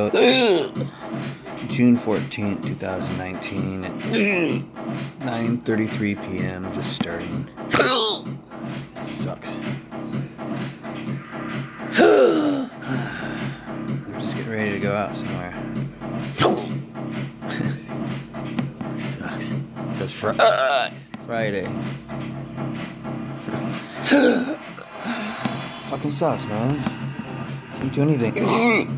episode. June 14th, 2019 at 9:33 p.m. Just starting. Sucks. We're just getting ready to go out somewhere. Sucks. It says Friday. Fucking sucks, man. Can't do anything.